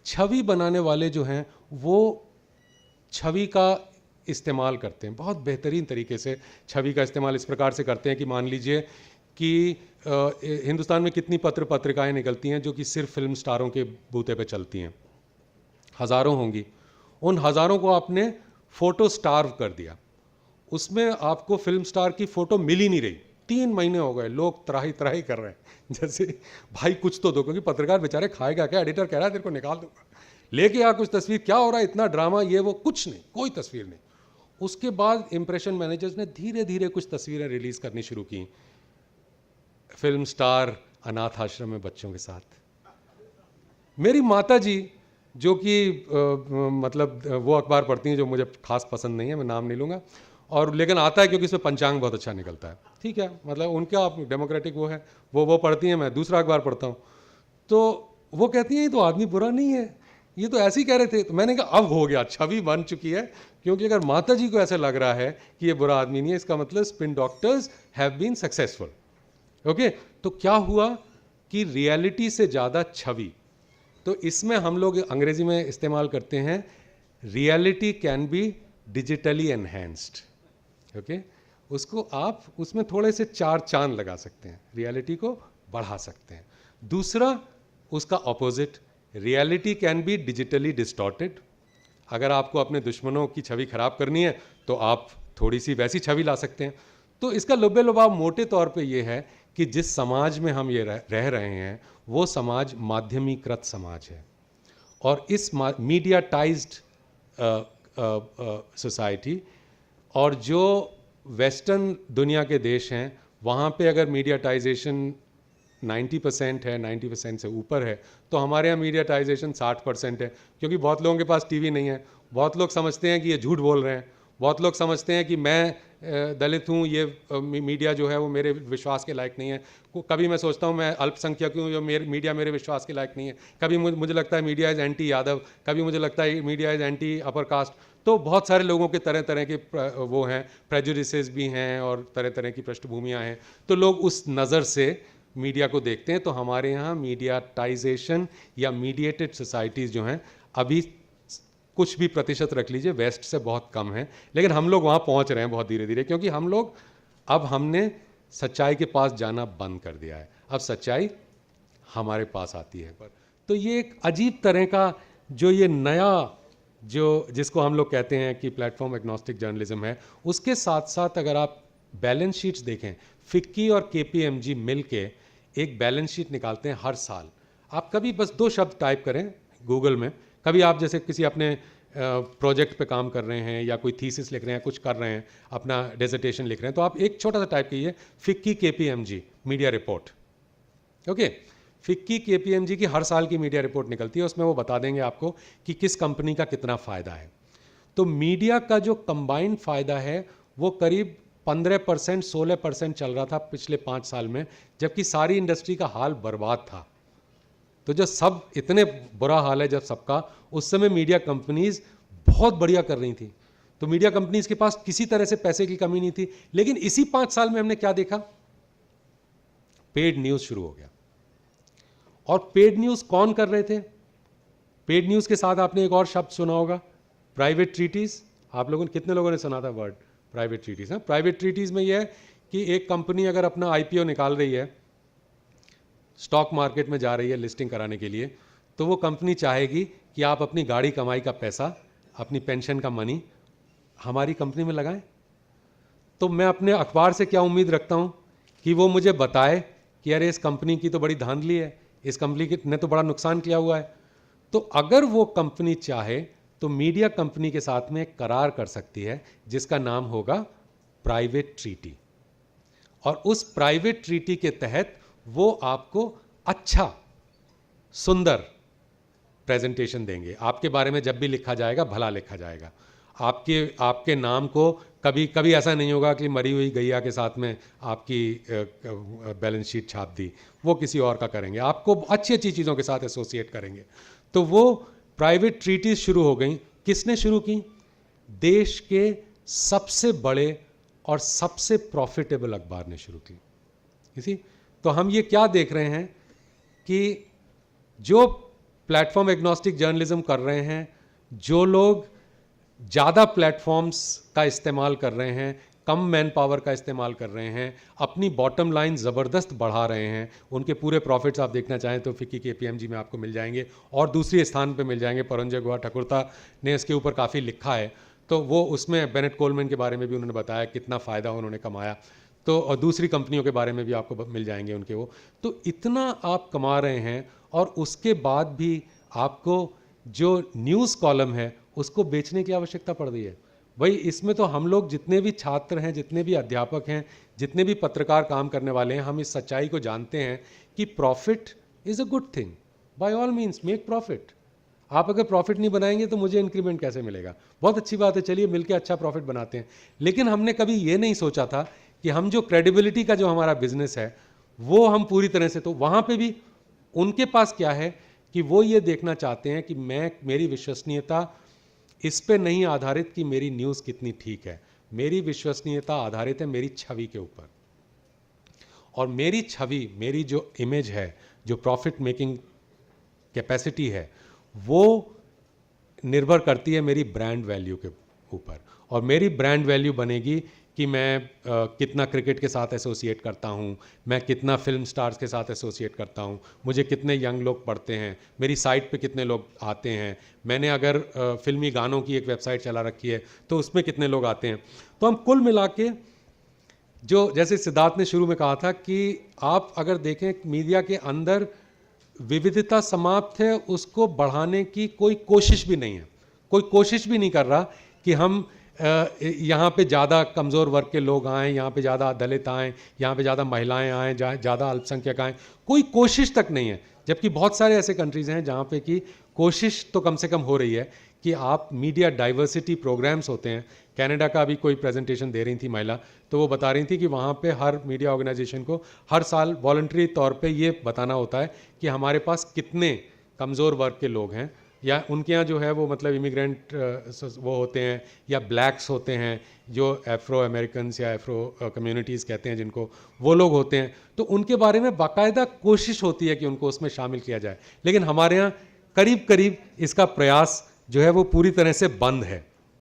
छवि बनाने वाले जो हैं वो छवि का इस्तेमाल करते हैं, बहुत बेहतरीन तरीके से छवि का इस्तेमाल इस प्रकार से करते हैं कि मान लीजिए कि हिंदुस्तान में कितनी पत्रिकाएं निकलती हैं जो कि सिर्फ फिल्म स्टारों के बूते पे चलती हैं, हज़ारों होंगी। उन हज़ारों को आपने फ़ोटो स्टार्व कर दिया, उसमें आपको फिल्म स्टार की फ़ोटो मिल ही नहीं रही। 3 महीने हो गए, लोग त्राही त्राही कर रहे हैं जैसे भाई कुछ तो दो, क्योंकि पत्रकार बेचारे खाएगा क्या, एडिटर कह रहा है तेरे को निकाल दूंगा, लेके आ कुछ तस्वीर, क्या हो रहा है, इतना ड्रामा, ये वो, कुछ नहीं, कोई तस्वीर नहीं। उसके बाद इंप्रेशन मैनेजर्स ने धीरे धीरे कुछ तस्वीरें रिलीज़ करनी शुरू की, फिल्म स्टार अनाथ आश्रम में बच्चों के साथ। मेरी माता जी जो कि मतलब वो अखबार पढ़ती हैं जो मुझे खास पसंद नहीं है, मैं नाम नहीं लूँगा, और लेकिन आता है क्योंकि इसमें पंचांग बहुत अच्छा निकलता है, ठीक है, मतलब उनका डेमोक्रेटिक वो है, वो पढ़ती हैं, मैं दूसरा अखबार पढ़ता हूँ। तो वो कहती हैं ये तो आदमी बुरा नहीं है, ये तो ऐसे ही कह रहे थे। तो मैंने कहा अब हो गया, छवि बन चुकी है, क्योंकि अगर माता जी को ऐसा लग रहा है कि ये बुरा आदमी नहीं है, इसका मतलब spin doctors have been successful. Okay, तो क्या हुआ कि रियलिटी से ज़्यादा छवि, तो इसमें हम लोग अंग्रेजी में इस्तेमाल करते हैं reality can be digitally enhanced. Okay, उसको आप उसमें थोड़े से 4 चांद लगा सकते हैं, रियलिटी को बढ़ा सकते हैं। दूसरा उसका opposite, reality can be digitally distorted. अगर आपको अपने दुश्मनों की छवि खराब करनी है तो आप थोड़ी सी वैसी छवि ला सकते हैं। तो इसका लुबे लुभाव मोटे तौर पे ये है कि जिस समाज में हम ये रह रहे हैं वो समाज माध्यमीकृत समाज है, और इस मीडियाटाइज्ड सोसाइटी, और जो वेस्टर्न दुनिया के देश हैं वहाँ पे अगर मीडियाटाइजेशन 90% है, 90% से ऊपर है, तो हमारे यहाँ मीडियाटाइजेशन 60% है, क्योंकि बहुत लोगों के पास टीवी नहीं है। बहुत लोग समझते हैं कि ये झूठ बोल रहे हैं, बहुत लोग समझते हैं कि मैं दलित हूँ, ये मीडिया जो है वो मेरे विश्वास के लायक नहीं है। कभी मैं सोचता हूँ मैं अल्पसंख्यक हूँ, जो मीडिया मेरे विश्वास के लायक नहीं है। कभी मुझे लगता है मीडिया इज़ एंटी यादव, कभी मुझे लगता है media is anti upper caste. तो बहुत सारे लोगों के तरह तरह के वो हैं, प्रेजुडिसेस भी हैं और तरह तरह की पृष्ठभूमियाँ हैं, तो लोग उस नज़र से मीडिया को देखते हैं। तो हमारे यहाँ मीडियाटाइजेशन या मीडिएटेड सोसाइटीज़ जो हैं अभी कुछ भी प्रतिशत रख लीजिए, वेस्ट से बहुत कम है, लेकिन हम लोग वहाँ पहुँच रहे हैं बहुत धीरे धीरे, क्योंकि हमने सच्चाई के पास जाना बंद कर दिया है, अब सच्चाई हमारे पास आती है। पर तो ये एक अजीब तरह का जो ये नया जिसको हम लोग कहते हैं कि प्लेटफॉर्म एग्नोस्टिक जर्नलिज्म है, उसके साथ साथ अगर आप बैलेंस शीट्स देखें, फिक्की और केपीएमजी मिल के एक बैलेंस शीट निकालते हैं हर साल। आप कभी बस 2 शब्द टाइप करें गूगल में, कभी आप जैसे किसी अपने प्रोजेक्ट पे काम कर रहे हैं या कोई थीसिस लिख रहे हैं, कुछ कर रहे हैं, अपना डेजर्टेशन लिख रहे हैं, तो आप एक छोटा सा टाइप कीजिए FICCI KPMG media report. Okay, FICCI KPMG की हर साल की मीडिया रिपोर्ट निकलती है, उसमें वो बता देंगे आपको कि किस कंपनी का कितना फ़ायदा है। तो मीडिया का जो कंबाइंड फ़ायदा है वो करीब 15% 16% चल रहा था पिछले 5 साल में, जबकि सारी इंडस्ट्री का हाल बर्बाद था। तो जब सब इतने बुरा हाल है जब सबका, उस समय मीडिया कंपनीज बहुत बढ़िया कर रही थी, तो मीडिया कंपनीज के पास किसी तरह से पैसे की कमी नहीं थी। लेकिन इसी 5 साल में हमने क्या देखा, पेड न्यूज़ शुरू हो गया। और पेड न्यूज़ कौन कर रहे थे? पेड न्यूज़ के साथ आपने एक और शब्द सुना होगा, प्राइवेट ट्रीटीज़। आप लोगों ने, कितने लोगों ने सुना था वर्ड प्राइवेट ट्रीटीज़? हाँ, प्राइवेट ट्रीटीज़ में यह है कि एक कंपनी अगर अपना आईपीओ निकाल रही है, स्टॉक मार्केट में जा रही है लिस्टिंग कराने के लिए, तो वो कंपनी चाहेगी कि आप अपनी गाड़ी कमाई का पैसा, अपनी पेंशन का मनी हमारी कंपनी में लगाएं। तो मैं अपने अखबार से क्या उम्मीद रखता हूं कि वो मुझे बताए कि अरे इस कंपनी की तो बड़ी धांधली है, इस कंपनी ने तो बड़ा नुकसान किया हुआ है। तो अगर वो कंपनी चाहे तो मीडिया कंपनी के साथ में एक करार कर सकती है जिसका नाम होगा प्राइवेट ट्रीटी, और उस प्राइवेट ट्रीटी के तहत वो आपको अच्छा सुंदर प्रेजेंटेशन देंगे। आपके बारे में जब भी लिखा जाएगा भला लिखा जाएगा। आपके नाम को कभी ऐसा नहीं होगा कि मरी हुई गैया के साथ में आपकी बैलेंस शीट छाप दी, वो किसी और का करेंगे, आपको अच्छी अच्छी चीज़ों के साथ एसोसिएट करेंगे। तो वो प्राइवेट ट्रीटीज शुरू हो गई। किसने शुरू की? देश के सबसे बड़े और सबसे प्रॉफिटेबल अखबार ने शुरू की। इसी तो हम ये क्या देख रहे हैं कि जो प्लेटफॉर्म एग्नोस्टिक जर्नलिज्म कर रहे हैं, जो लोग ज़्यादा प्लेटफॉर्म्स का इस्तेमाल कर रहे हैं, कम मैन पावर का इस्तेमाल कर रहे हैं, अपनी बॉटम लाइन ज़बरदस्त बढ़ा रहे हैं, उनके पूरे प्रॉफिट्स आप देखना चाहें तो फिक्की KPMG में आपको मिल जाएंगे और दूसरे स्थान पे मिल जाएंगे। परंजय गुहा ठाकुरता ने इसके ऊपर काफ़ी लिखा है, तो वो उसमें बेनेट कोलमैन के बारे में भी उन्होंने बताया कितना फ़ायदा उन्होंने कमाया, तो और दूसरी कंपनियों के बारे में भी आपको मिल जाएंगे उनके वो। तो इतना आप कमा रहे हैं और उसके बाद भी आपको जो न्यूज़ कॉलम है उसको बेचने की आवश्यकता पड़ रही है। भाई इसमें तो हम लोग जितने भी छात्र हैं, जितने भी अध्यापक हैं, जितने भी पत्रकार काम करने वाले हैं, हम इस सच्चाई को जानते हैं कि profit is a good thing. By all means make profit. आप अगर प्रॉफिट नहीं बनाएंगे तो मुझे इंक्रीमेंट कैसे मिलेगा? बहुत अच्छी बात है, चलिए मिलकर अच्छा प्रॉफिट बनाते हैं। लेकिन हमने कभी ये नहीं सोचा था कि हम जो क्रेडिबिलिटी का जो हमारा बिजनेस है वो हम पूरी तरह से, तो वहाँ पे भी उनके पास क्या है कि वो ये देखना चाहते हैं कि मेरी विश्वसनीयता इस पे नहीं आधारित कि मेरी न्यूज़ कितनी ठीक है, मेरी विश्वसनीयता आधारित है मेरी छवि के ऊपर। और मेरी छवि, मेरी जो इमेज है, जो प्रॉफिट मेकिंग कैपेसिटी है, वो निर्भर करती है मेरी ब्रांड वैल्यू के ऊपर। और मेरी ब्रांड वैल्यू बनेगी कि मैं कितना क्रिकेट के साथ एसोसिएट करता हूँ, मैं कितना फिल्म स्टार्स के साथ एसोसिएट करता हूँ, मुझे कितने यंग लोग पढ़ते हैं, मेरी साइट पे कितने लोग आते हैं, मैंने अगर फिल्मी गानों की एक वेबसाइट चला रखी है तो उसमें कितने लोग आते हैं। तो हम कुल मिला के, जो जैसे सिद्धार्थ ने शुरू में कहा था कि आप अगर देखें मीडिया के अंदर विविधता समाप्त है, उसको बढ़ाने की कोई कोशिश भी नहीं है। कोई कोशिश भी नहीं कर रहा कि हम यहाँ पे ज़्यादा कमज़ोर वर्ग के लोग आएँ, यहाँ पे ज़्यादा दलित आएँ, यहाँ पे ज़्यादा महिलाएं आएँ, ज़्यादा अल्पसंख्यक आएँ, कोई कोशिश तक नहीं है। जबकि बहुत सारे ऐसे कंट्रीज़ हैं जहाँ पे कि कोशिश तो कम से कम हो रही है कि आप मीडिया डाइवर्सिटी प्रोग्राम्स होते हैं। कनाडा का अभी कोई प्रेजेंटेशन दे रही थी महिला, तो वो बता रही थी कि वहाँ पे हर मीडिया ऑर्गेनाइजेशन को हर साल वॉलंटरी तौर पे ये बताना होता है कि हमारे पास कितने कमज़ोर वर्ग के लोग हैं, या उनके यहाँ जो है वो मतलब इमिग्रेंट वो होते हैं या ब्लैक्स होते हैं, जो एफ्रो अमेरिकन्स या एफ्रो कम्युनिटीज़ कहते हैं जिनको, वो लोग होते हैं। तो उनके बारे में बाकायदा कोशिश होती है कि उनको उसमें शामिल किया जाए। लेकिन हमारे यहाँ करीब करीब इसका प्रयास जो है वो पूरी तरह से बंद है।